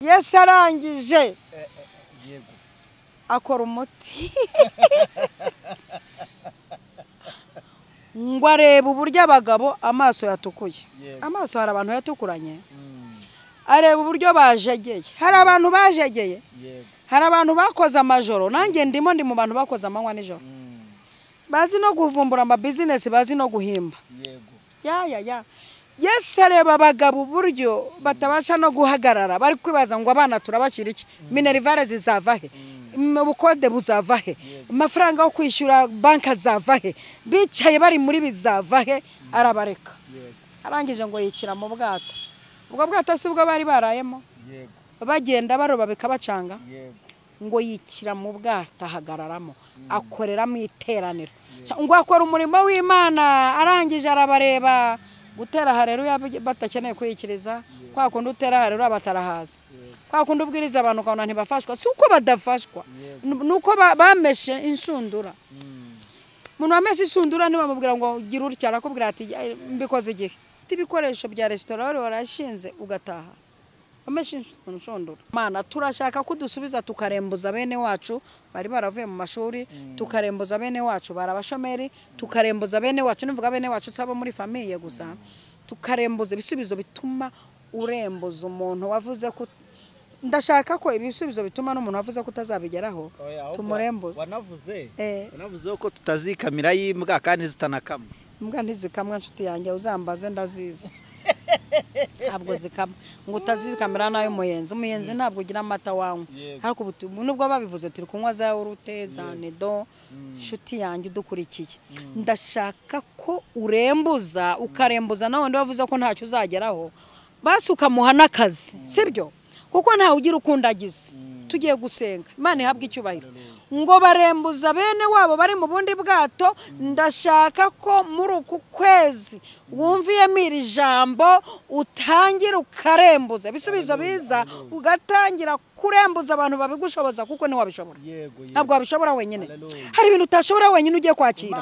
Yesu arangije akora umuti ngo areba uburyo abagabo amaso yatukuye. Amaso hari abantu yatukuranye, areba uburyo bajegeye. Hari abantu bajegeye, hari abantu bakoze amajoro. Nanjye ndimo ndi mu bantu bakoze amanywa nijoro, bazi no kuvumbura ama business, bazi no guhimba. Yesu areba abagabo uburyo batabasha no guhagarara, bari kwibaza ngo abana turabashira iki, minerivare zizava he, ubukode buzava he, amafaranga yo kwishyura banka zava he, bicaye bari muri bizava he. Arabareka, arangije ngo yikira mu bwato. Ubwo bwato si ubwo bari barayemo, bagenda baroba bikabacanga, ngo yikira mu bwato ahagararamo, akoreramo iteraniro, ngo akora umurimo w'Imana. Arangije arabareba, gutera haleluya batakeneye kwikiriza, kwa kundi utera haleluya batarahaza, kwa kundi ubwiriza abantu ukabona ntibafashwa. Si uko badafashwa, nuko bameshe inshundura. Umuntu wameshe inshundura ntibamubwira ngo gira utya, arakubwira ati mbikoze igihe. Ibikoresho bya restaurant warashinze ugataha, ameshe inshundura. Mana turashaka kudusubiza tukarembuza bene wacu bari baravuye mu mashuri, tukarembuza bene wacu barabashomeri, tukarembuza bene wacu, nivuga bene wacu sabo muri famille gusa, tukarembuza ibisubizo bituma urembuza umuntu wavuze ko. Ndashaka ko ibisubizo bituma n'umuntu wavuze ko utazabigeraho tumurembuza. Wanavuze ko tutazikamira y'imbwa kandi zitanakama. Imbwa ntizikamwa nshuti yanjye, uzambaze ndazizi. Ntabwo zikamwa, ngo utazikamira nayo umuyenzi. Umuyenzi ntabwo ugira amata wawe. Ariko nubwo babivuze turi kunywa za urute za nedo. Nshuti yanjye udukurikiye, ndashaka ko urembuza, ukarembuza nawe ndi wavuze ko ntacyo uzageraho, basi ukamuha n'akazi, sibyo? Kuko ntawe ugira ukundagize. Tugiye gusenga Imana ihabwe icyubahiro, ngo barembuza bene wabo bari mu bundi bwato. Ndashaka ko muri uku kwezi wumviyemo iri jambo utangira ukarembuza ibisubizo biza, ugatangira kurembuza abantu babigushoboza, kuko ni wabishobora. Ntabwo wabishobora wenyine. Hari ibintu utashobora wenyine ugiye kwakira,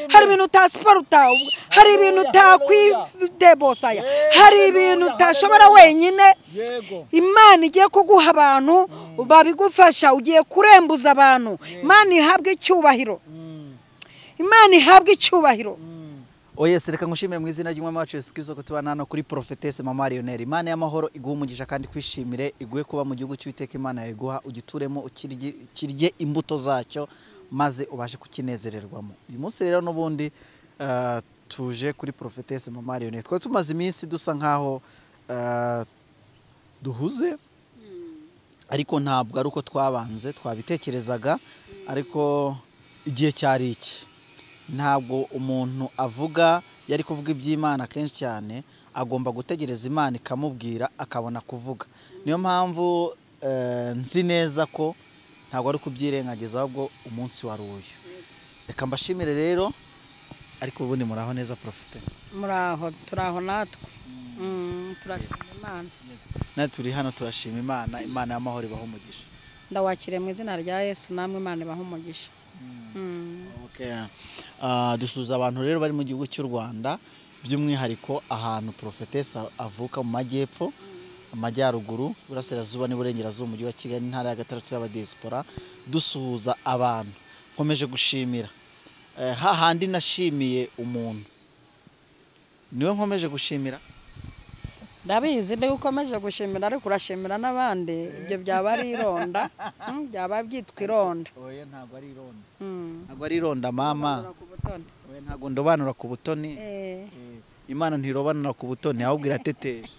hari ibintu utasiporuta, hari ibintu utakwidebosaya, hari ibintu utashobora wenyine. Imana igiye kuguha abantu babigufasha, ugiye kurembuza abantu. Imana ihabwe icyubahiro, Imana ihabwe icyubahiro. Oyese reka ngushimire mu izina ry'Umwami wacu Yesu Kristo ko tubana hano kuri Prophetess Mama Lionel. Imana y'amahoro iguha umugisha kandi kwishimire, iguhe kuba mu gihugu cy'Uwiteka Imana yaguha, ugituremo ukirye imbuto zacyo maze ubashe kukinezererwamo. Uyu munsi rero n'ubundi tuje kuri Prophetess Mama Lionel. Twa tumaze iminsi dusa nkaho duhuze, ariko ntabwo ari uko twabanze twabitekerezaga, ariko igihe cyari iki. Ntabwo umuntu avuga yari kuvuga iby'Imana kenshi cyane, agomba gutegereza Imana ikamubwira akabona kuvuga. Niyo mpamvu nzi neza ko ntabwo ari kubyirengagiza, ahubwo umunsi wari uyu. Reka mbashimire rero, ariko ubundi muraho neza Prophet? Muraho, turaho natwe. Turashima Imana. Natwe turi hano turashima Imana. Imana y'amahoro ibaho umugisha. Ndawakire mu izina rya Yesu, namwe Imana ibaho umugisha. Dusuza abantu rero bari mu gihugu cy'u Rwanda, by'umwihariko ahantu Prophetess avuka mu majyepfo, amajyaruguru, burasirazuba n'iburengerazuba, umujyi wa Kigali, intara ya gatandatu y'abadiaspora. Dusuhuza abantu, nkomeje gushimira hahandi nashimiye umuntu, niwe nkomeje gushimira. Ndabizi niba ukomeje gushimira, ariko urashimira n'abandi, ibyo byaba ari ironda, byaba byitwa ironda. Oya, ntabwo ari ironda. Ntabwo ari ironda mama. Oya, ntabwo ndobanura ku butoni. Imana ntirobanura ku butoni, ahubwo iratetesha.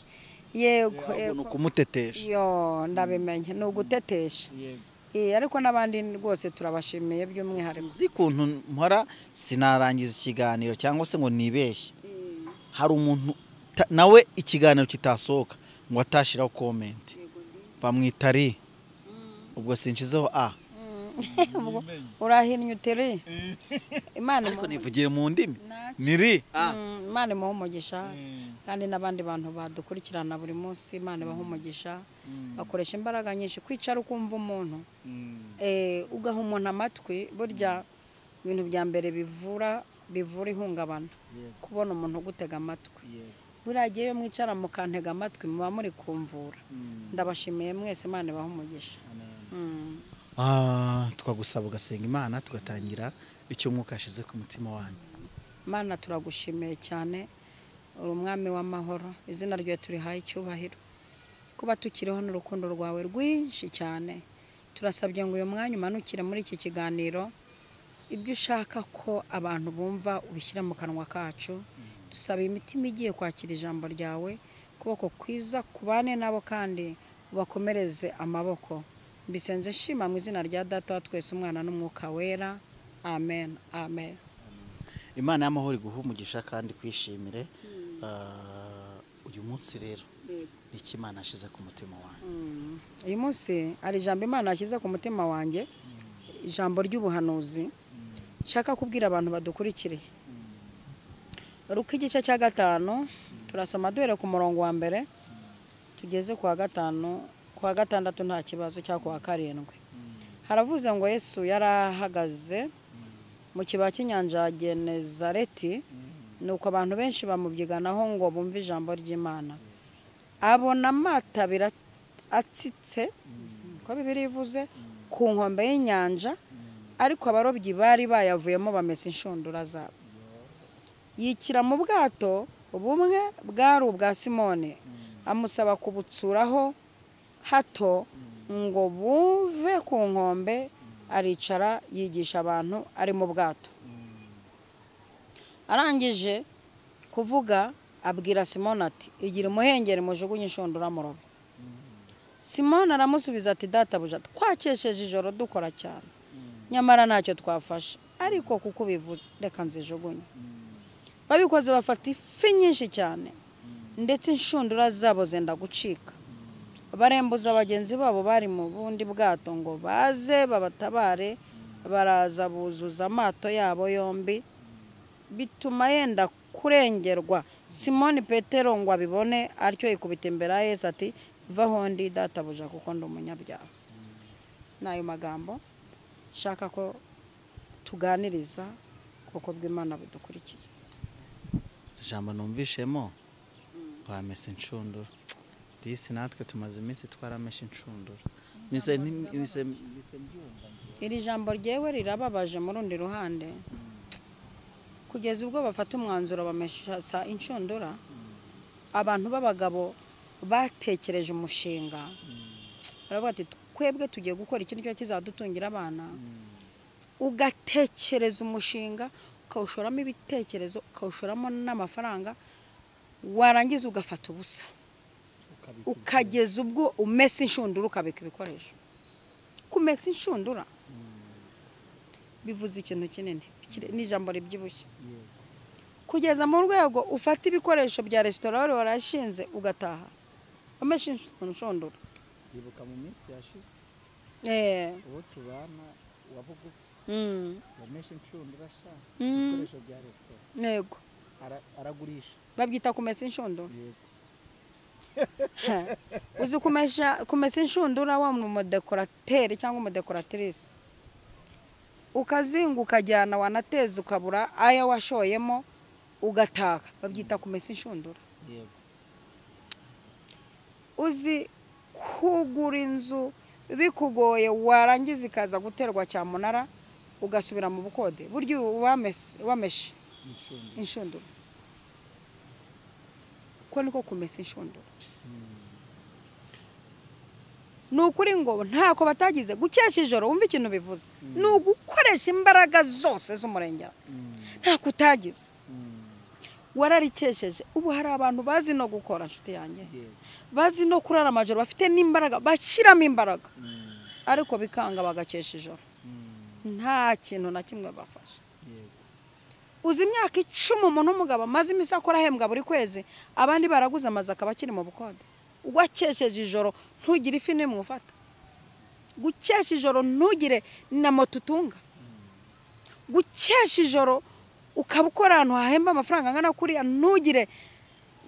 Yego, ni ukumutetesha. Yo, ndabimenye, ni ugutetesha. Ariko n'abandi rwose turabashimiye by'umwihariko. Uzi kuntu mpora sinarangiza ikiganiro cyangwa se ngo nibeshye. Hari umuntu nawe ikiganiro kitasohoka ngo atashiraho comment, bamwitari ubwo sinshizeho urahinnye uteri. Imana ariko nivugire mu ndimi niri Imana imuha umugisha, kandi n'abandi bantu badukurikirana buri munsi Imana ibaha umugisha. Bakoresha imbaraga nyinshi kwicara ukumva umuntu, ugaha umuntu amatwi. Burya ibintu bya mbere bivura ihungabana, kubona umuntu gutega amatwi. buragiye yo mwicara mukantega amatwi muba muri kumvura ndabashimiye mwese Imana ibahe umugisha twagusaba ugasenga Imana tugatangira icyo umwuka yashize ku mutima wanyu. Mana turagushimiye cyane uri umwami w'amahoro izina ryawe turihaye icyubahiro kuba tukiriho n'urukundo rwawe rwinshi cyane turasabye ngo uyu mwanya umanukire muri iki kiganiro ibyo ushaka ko abantu bumva ubishyira mu kanwa kacu dusaba imitima igiye kwakira ijambo ryawe kuboko kwiza kubane nabo kandi ubakomereze amaboko mbisenze shima mu izina rya Data wa twese Umwana n'Umwuka wera amen amen. Imana y'amahoro iguha umugisha kandi kwishimire uyu munsi rero niki Imana yashize ku mutima wanjye. Uyu munsi ari ijambo Imana yashyize ku mutima wanjye ijambo ry'ubuhanuzi nshaka kubwira abantu badukurikiriye. Ruka igice cya 5 turasoma duhere ku murongo wa mbere tugeze ku wa 5 ku wa 6 nta kibazo cya ku wa 7. Haravuze ngo Yesu yarahagaze mu kibaya cy'inyanja ya Genezareti nuko abantu benshi bamubyiganaho ngo bumve ijambo ry'Imana. Abona amata atsitse ko Bibiliya ivuze ku nkombe y'inyanja ariko abarobyi bari bayavuyemo bamesa inshundura zabo. Yikira mu bwato ubumwe bwari ubwa Simoni amusaba kubutsuraho hato ngo buve ku nkombe aricara yigisha abantu ari mu bwato. Arangije kuvuga abwira Simoni ati igira umuhengeri mujugunye inshundura murobe. Simoni aramusubiza ati databuja twakesheje ijoro dukora cyane nyamara ntacyo twafashe ariko kuko bivuze reka nzijugunye. Babikoze bafata ifi nyinshi cyane ndetse inshundura zabo zenda gucika. Barembuza abagenzi babo bari mu bundi bwato ngo baze babatabare baraza buzuza amato yabo yombi bituma yenda kurengerwa. Simoni Petero ngo abibone atyo yikubita imbere ya Yesu ati vaho ndi databuja kuko ndi umunyabyaha. Nayo magambo shaka ko tuganiriza kuko bw'Imana budukurikiye. Ijambo numvishemo bamese inshundura disi natwe tumaze iminsi twarameshe inshundura iri jambo ryewe rirababaje mu rundi ruhande kugeza ubwo bafata umwanzuro bamesha inshundura. Abantu b'abagabo batekereje umushinga baravuga ati twebwe tugiye gukora ikintu cyo kizadutungira abana. Ugatekereza umushinga ukawushoramo ibitekerezo ukawushoramo n'amafaranga warangiza ugafata ubusa ukageza ubwo umesa inshundura ukabika ibikoresho. Kumesa inshundura bivuze ikintu kinini n'ijambo ribyibushye kugeza mu rwego ufata ibikoresho bya restaurant warashinze ugataha amesha inshundura. Bibuka mu minsi yashize uwo tubana wabugufi yamesha inshundura sha ibikoresho bya restaurant yego aragurisha babyita kumesa inshundura. Uzi kumesa inshundura wa mu mudekorateri cyangwa umudekoratrice ukazinga ukajyana wanateza ukabura aya washoyemo ugataka babyita kumesa inshundura. Uzi kugura inzu bikugoye warangiza ikaza guterwa cyamunara ugasubira mu bukode buryo wameshe inshundura ko niko kumesa inshundura. Nukuri ngo ntako batagize gukesha ijoro wumva ikintu bivuze ni ugukoresha imbaraga zose z'umurengera ntako utagize wararikesheje. Ubu hari abantu bazi no gukora nshuti yanjye bazi no kurara amajoro bafite n'imbaraga bashyiramo imbaraga ariko bikanga bagakesha ijoro nta kintu na kimwe bafasha. Uzi imyaka 10 umuntu w'umugabo amaze imisi akora ahembwa buri kwezi abandi baraguze amazi akaba akiri mu bukode. Ugakesheje ijoro ntugire ifi n'imwe ufata. Gukesha ijoro ntugire na moto utunga. Gukesha ijoro ukabukora ahantu hahemba amafaranga angana kuriya ntugire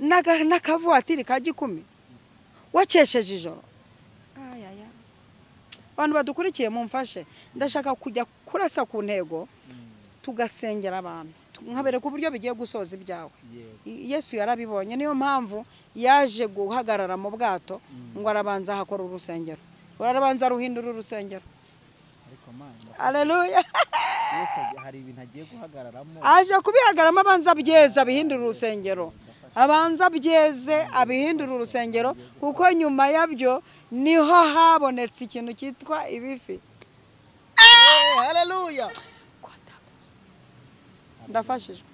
n'akavuatiri ka 10 wakesheje ijoro. Abantu badukurikiye mumfashe ndashaka kujya kurasa ku ntego tugasengera abantu nkabereka uburyo bigiye gusoza ibyawe. Yesu yarabibonye, niyo mpamvu yaje guhagarara mu bwato ngo arabanza hakora urusengero, arabanza ruhindura urusengero. Haleluya. Yesu hari ibintu agiye guhagararamo, aje kubihagaramo, abanza byeza bihindura urusengero, abanza byeze abihindura urusengero, kuko nyuma yabyo niho habonetse ikintu cyitwa ibifi. Haleluya. Ndafashijwe.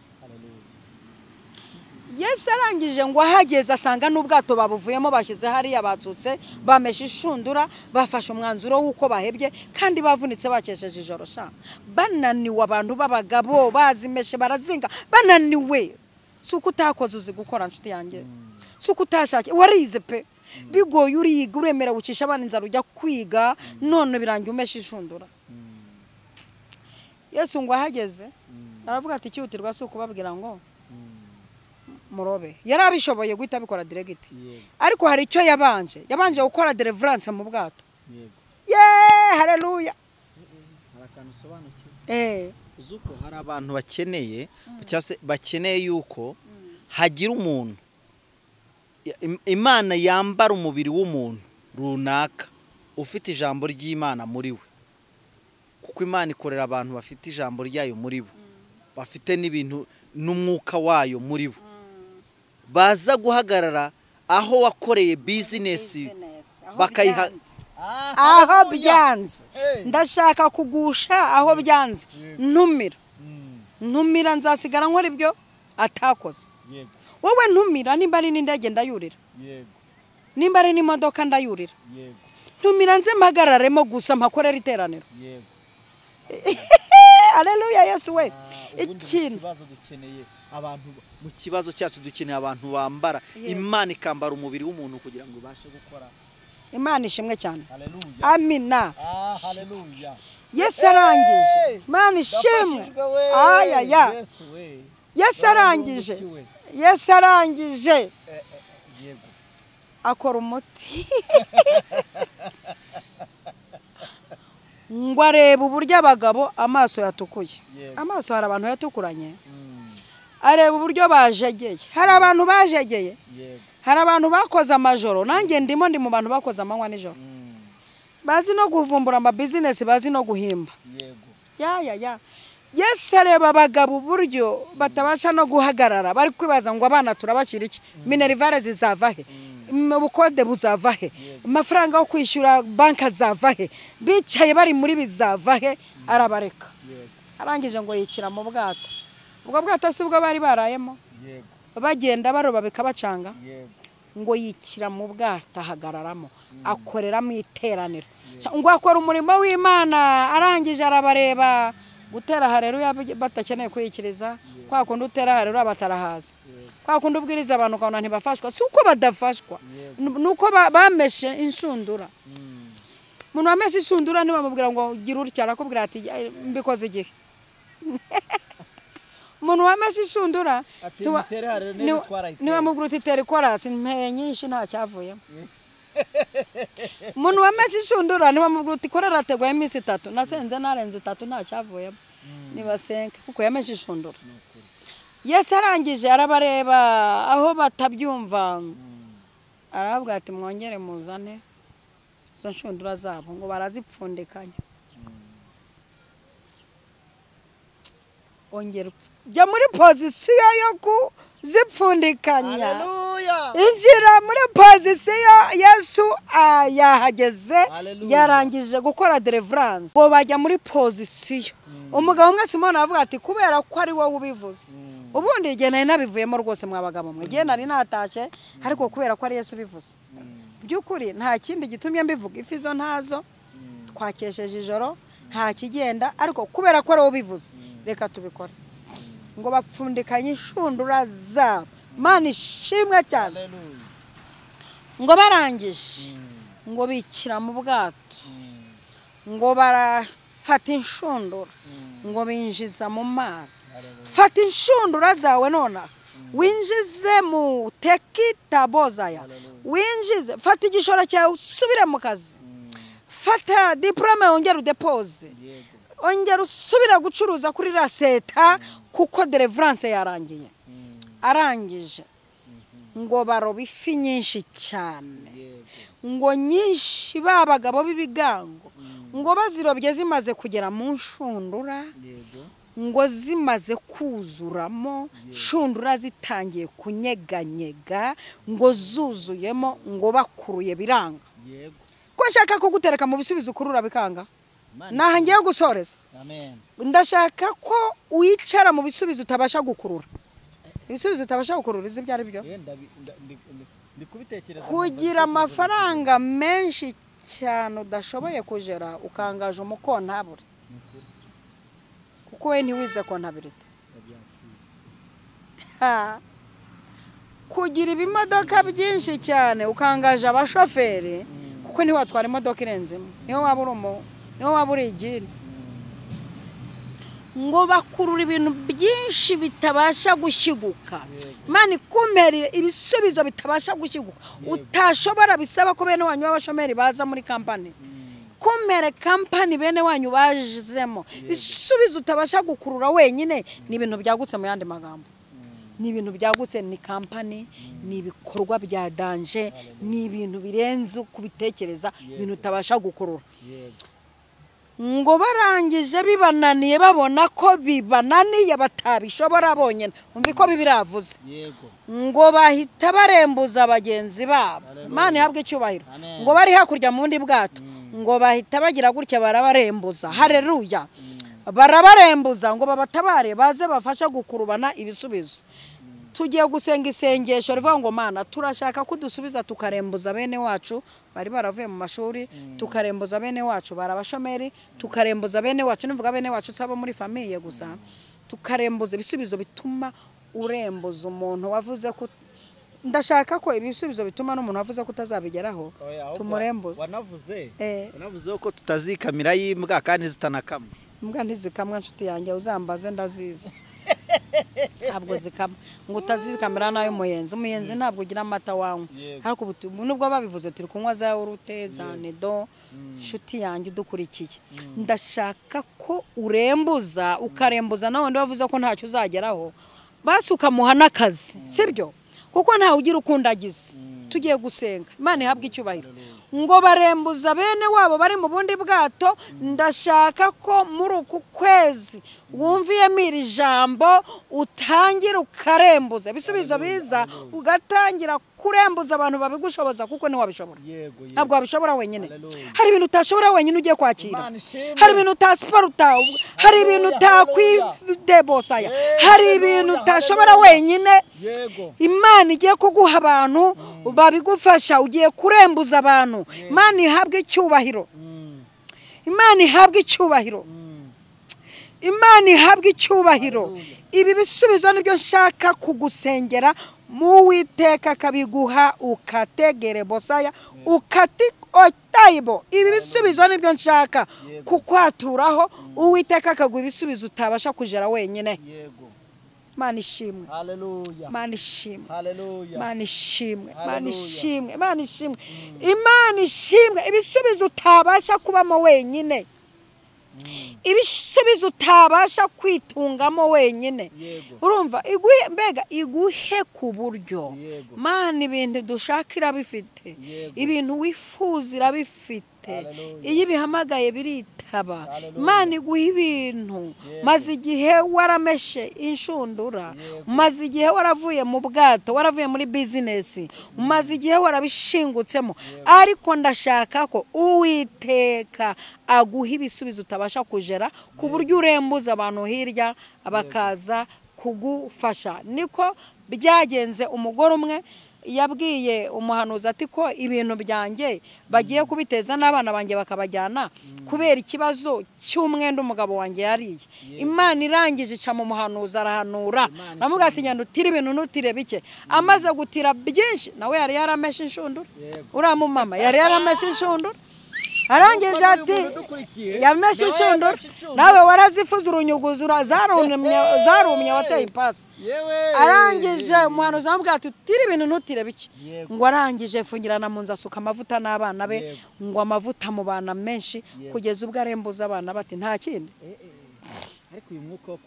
Yesu arangije ngo ahageze asanga n'ubwato babuvuyemo, bashyize hariya, batsutse, bameshe inshundura, bafashe umwanzuro w'uko bahebye kandi bavunitse, bakesheje ijoro sha, bananiwe, abantu b'abagabo bazimeshe, barazinga, bananiwe. Suko utakoze uzi gukora, nshuti yanjye, suko utashake, warize pe, bigoye uriga, uremera gucisha abana inzara ujya kwiga, none birangiye umeshe inshundura. Yesu ngo ahageze aravuga ati cyihutirwa si ukubabwira ngo murobe. Yarabishoboye guhita bikora direct, ariko hari icyo yabanje gukora deliverance mu bwato. Haleluya. Harakantu sobanukiye. Uzuko hari abantu bakeneye cyase bakeneye yuko hagira umuntu Imana yambara umubiri w'umuntu runaka ufite ijambo ry'Imana muri we, kuko Imana ikorera abantu bafite ijambo ryayo muri bo, bafite n'ibintu n'umwuka wayo muri bo, baza guhagarara aho wakoreye business bakayiha aho byanze. Ndashaka kugusha aho byanze, ntumira nzasigara nkora ibyo atakoze. Wowe ntumira, nimba ari n'indege ndayurira, nimba ari n'imodoka ndayurira, ntumira nze mpagararemo gusa mpakorera iteraniro. Haleluya. Yesu we, ikintu dukeneye abantu mu kibazo cyacu, dukeneye abantu bambara Imana ikambara umubiri w'umuntu kugira ngo ibashe gukora. Imana ishimwe cyane. Haleluya. Amina. Haleluya. Yesu arangije. Imana ishimwe. Ayaya. Yesu arangije. Yesu arangije. Akora umuti. Ngo areba uburyo abagabo amaso yatukuye. Amaso hari abantu yatukuranye. Areba uburyo bajegeye. Hari abantu bajegeye. Hari abantu bakoze amajoro, nanjye ndimo ndi mu bantu bakoze amanywa n'ijoro. Bazi no kuvumbura ama business, bazi no guhimba. Yesu areba abagabo uburyo batabasha no guhagarara, bari kwibaza ngo abana turabashira iki, minerivare zizava he, ubukode buzava he, amafaranga yo kwishyura banka zava he, bicaye bari muri bizava he. Arabareka, arangije ngo yikira mu bwato. Ubwo bwato si ubwo bari barayemo, bagenda baroba bikabacanga, ngo yikira mu bwato ahagararamo, akoreramo iteraniro, ngo akora umurimo w'Imana. Arangije arabareba, gutera haleluya batakeneye kwikiriza, kwa kundi utera haleluya batarahaza, kwa kundi ubwiriza abantu ukabona ntibafashwa, si uko badafashwa, nuko bameshe inshundura. Umuntu wameshe inshundura ntibamubwira ngo gira utya, arakubwira ati mbikoze igihe. Umuntu wameshe inshundura niwamubwira uti tera ikorasi mpeye nyinshi nta cyavuyemo. Umuntu wameshe inshundura niwamubwira uti korera tegwa iminsi 3, nasenze narenze 3 nta cyavuyemo, nibasenke kuko yameshe inshundura. Yesu arangije arabareba aho batabyumva, arababwira ati mwongere muzane izo nshundura zabo, ngo barazipfundikanya. Ongera jya muri pozisiyo yo kuzipfundikanya. Haleluya. Injira muri pozisiyo. Yesu yahageze, yarangije gukora deliverance, ngo bajya muri pozisiyo. Umugabo umwe Simoni avuga ati kubera ko ari wowe ubivuze, ubundi igihe nari nabivuyemo rwose mwabagabo mwe, igihe nari natashye, ariko kubera ko ari Yesu bivuze, by'ukuri nta kindi gitumye mbivuga. Ifizo ntazo, twakesheje ijoro, nta kigenda, ariko kubera ko ari wowe ubivuze reka tubikora. Ngo bapfundikanye inshundura zabo. Mana ishimwe cyane. Ngo barangije, ngo bikira mu bwato, ngo barafata inshundura, ngo binjiza mu mazi. Fata inshundura zawe nona, winjize mu tekitabozaya, winjize, fata igishoro cyawe usubire mu kazi, fata diplome wongera udepoze, ongera usubira gucuruza kuri raseta kuko deliverance yarangiye arangije ngo baroba ifi nyinshi cyane ngo nyinshi babagabo b'ibigango ngo bazirobye zimaze kugera mu nshundura ngo zimaze kuzuramo shundura zitangiye kunyeganyega ngo zuzuyemo ngo bakuruye biranga ko nshaka kugutereka mu bisubizo kurura bikanga naha ngiye gusoreza ndashaka ko wicara mu bisubizo utabasha gukurura ibisubizo utabasha gukurura izi byari byo kugira amafaranga menshi cyane udashoboye kujera ukangaje umukontabure kuko we ntiwize kontabirite kugira ibimodoka byinshi cyane ukangaje abashoferi kuko niho watwara imodoka irenzemo niho waba uri igiri ngo bakurura ibintu byinshi bitabasha gushyiguka Imana ikumere ibisubizo bitabasha gushyiguka utashobora bisaba ko bene wanyu b'abashomeri baza muri kampani kumere kampani bene wanyu bajemo ibisubizo utabasha gukurura wenyine ni ibintu byagutse mu yandi magambo ni ibintu byagutse ni kampani ni ibikorwa bya danje ni ibintu birenze kubitekereza ibintu utabasha gukurura ngo barangije bibananiye babona ko bibananiye batabishobora bonyene umva ko bibiravuze ngo bahita barembuza abagenzi babo Imana ihabwe icyubahiro ngo bari hakurya mu ndi bwato ngo bahita bagira gutya barabarembuza haleluya barabarembuza ngo babatabare baze bafasha gukurubana ibisubizo tugiye gusenga isengesho rivuga ngo Mana turashaka kudusubiza tukarembuza bene wacu bari baravuye mu mashuri tukarembuza bene wacu barabashomeri tukarembuza bene wacu nivuga bene wacu sabo muri famille gusa tukarembuza ibisubizo bituma urembuza umuntu wavuze ko ndashaka ko ibisubizo bituma n'umuntu wavuze ko utazabigeraho tumurembuza wanavuze ko tutazikamira y'imbwa kandi zitanakama imbwa ntizikamwa nshuti yanjye uzambaze ndazizi ntabwo zikama ngo utazikamira nayo umuyenzi ntabwo ugira amata wawe ariko nubwo babivuze turi kunywa za urute za nedo nshuti yanjye udukurikiye ndashaka ko urembuza ukarembuza nawe ndi wavuze ko ntacyo uzageraho basi ukamuha n'akazi sibyo kuko ntawe ugira ukundagize tugiye gusenga Imana ihabwe icyubahiro ngo barembuza bene wabo bari mu bundi bwato ndashaka ko muri uku kwezi wumviyemo iri jambo utangira ukarembuza bisubizo biza ugatangira kurembuza abantu babigushoboza kuko ni wabishobora ntabwo wabishobora wenyine hari ibintu utashobora wenyine ugiye kwakira hari ibintu utasiparuta hari ibintu utakwidebosaya hari ibintu utashobora wenyine Imana igiye kuguha abantu babigufasha ugiye kurembuza abantu Imana ihabwe icyubahiro Imana ihabwe icyubahiro Imana ihabwe icyubahiro ibi bisubizo nibyo nshaka kugusengera mu Uwiteka kabiguha ukategere bosaya ukati otaibo ibi bisubizo nibyo nshaka kukwaturaho Uwiteka akaguha ibisubizo utabasha kujera wenyine Imana ishimwe haleluya Imana ishimwe haleluya Imana ishimwe Imana ishimwe Imana ishimwe Imana ishimwe ibisubizo utabasha kubamo wenyine ibisubizo utabasha kwitungamo wenyine urumva iguhe ku buryo Mana ibintu dushakira bifite ibintu wifuzira bifite iyo bihamagaye biritaba Imana iguha ibintu maze igihe warameshe inshundura maze igihe waravuye mu bwato waravuye muri business maze igihe warabishingutsemo ariko ndashaka ko Uwiteka aguha ibisubizo utabasha kujera ku buryo urembuza abantu hirya bakaza kugufasha niko byagenze umugore umwe yabwiye umuhanuzi ati ko ibintu byanjye bagiye kubiteza n'abana banjye bakabajyana kubera ikibazo cy'umwenda umugabo wanjye yariye Imana irangije ica mu muhanuzi arahanura namuga ati nyanda utire ibintu nutire bike amaze gutira byinshi nawe yari yarameshe inshundura uriya mumama yari yarameshe inshundura arangije ati yameshe inshundura nawe warazifuza urunyuguzo zarumye wateye ipasi arangije umuhanuzi amubwira ati tira ibintu ntutire bike ngo arangije fungirana mu nzu asuka amavuta n'abana be ngo amavuta mu bana menshi kugeza ubwo arembuza abana bati nta kindi ariko uyu mwuka wo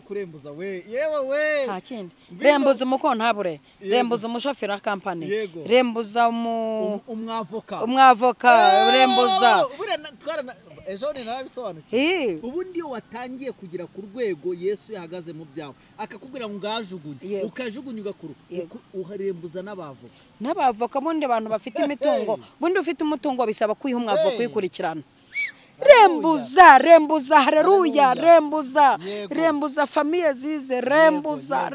kurembuza we yewe we nta kindi rembuza umukontabure rembuza umushoferi wa kampani rembuza umwavoka rembuza ejo ni narabisobanukiwe ubu ndiyo watangiye kugira ku rwego Yesu yahagaze mu byawe akakubwira ngo ngajugunye ukajugunya ugakuru uharembuza n'abavoka bundi abantu bafite imitungo bundi ufite umutungo bisaba kwiha umwavoka uyikurikirana rembuza haleluya rembuza famiye zize rembuza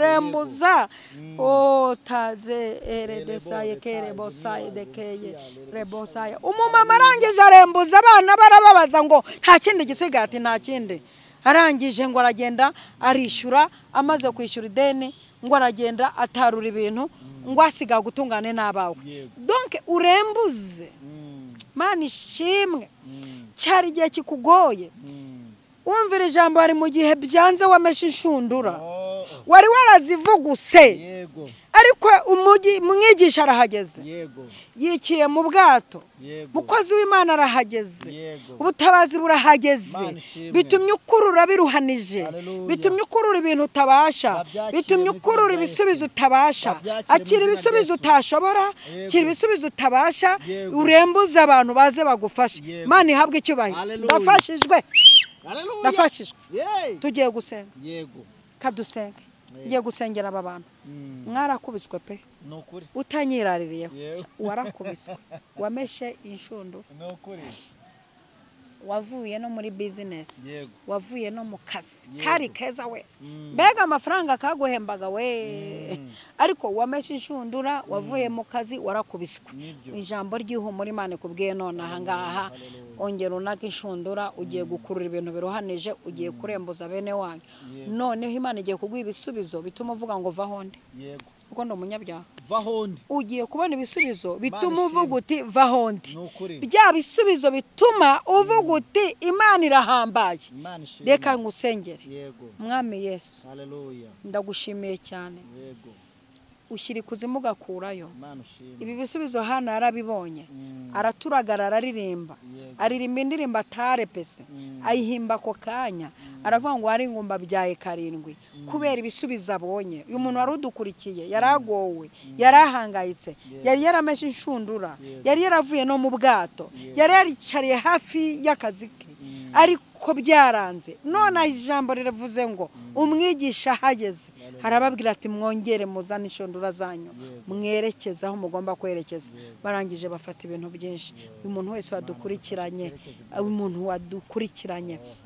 taze eredesaye kerebosaye dekeye rebosaye umumama arangije arembuza abana barababaza ngo nta kindi gisigaye ati nta kindi arangije ngo aragenda arishyura amaze kwishyura ideni ngo aragenda atarura ibintu ngo asiga gutungane n'abawe donc urembuze Mana ishimwe cyari igihe kikugoye wumvira ijambo hari mu gihe byanze wameshe inshundura wari warazivuguse ariko umwigisha arahageze yikiye mu bwato mukozi w'Imana arahageze ubutabazi burahageze bitumye ukurura biruhanije bitumye ukurura ibintu utabasha bitumye ukurura ibisubizo utabasha akira ibisubizo utashobora akira ibisubizo utabasha urembuza abantu baze bagufashe Imana ihabwe icyubahiro ndafashijwe tugiye gusenga kadusenge ngiye gusengera aba bantu mwarakubiswe pe utanyiraririyeho warakubiswe wameshe inshundura wavuye no muri business wavuye no mu kazi kari keza we mbega amafaranga kaguhembaga we ariko wameshe inshundura wavuye mu kazi warakubiswe ijambo ry'ihumura Imana kubwiye none aha ngaha ongera unaka inshundura ugiye gukurura ibintu birohanije ugiye kurembuza bene wanyu noneho Imana igiye kuguha ibisubizo bituma uvuga ngo vahonde uko ndo munyabyaha vahonde ugiye kubona ibisubizo bituma uvuga uti vahonde bya bisubizo bituma uvuga uti Imana irahambaye reka ngusengere mwami Yesu haleluya ndagushimiye cyane ushyira ikuzimu ugakurayo ibi bisubizo hano arabibonye araturagara araririmba aririmba indirimbo atarepese ayihimba ako kanya aravuga ngo ari ngumba byaye karindwi kubera ibisubizo abonye uyu muntu wari udukurikiye yaragowe yarahangayitse yari yarameshe inshundura yari yaravuye no mu bwato yari yaricariye hafi y'akazi ke ariko byaranze none ijambo riravuze ngo umwigisha hageze harababwira ati mwongere muzane inshundura zanyu mwerekeza aho mugomba kwerekeza barangije bafata ibintu byinshi uyu muntu wese wadukurikiranye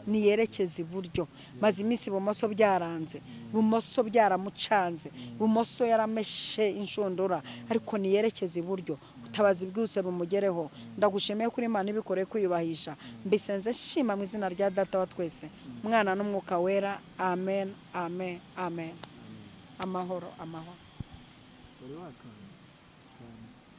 niyerekeza iburyo maze iminsi ibumoso byaranze ibumoso byaramucanze ibumoso yarameshe inshundura ariko niyerekeza iburyo ubutabazi bwose bumugereho ndagushimiye kuri Imana ibikoreye kwiyubahisha mbisenze shima mu izina rya Data wa twese Mwana n'Umwuka wera amen amahoro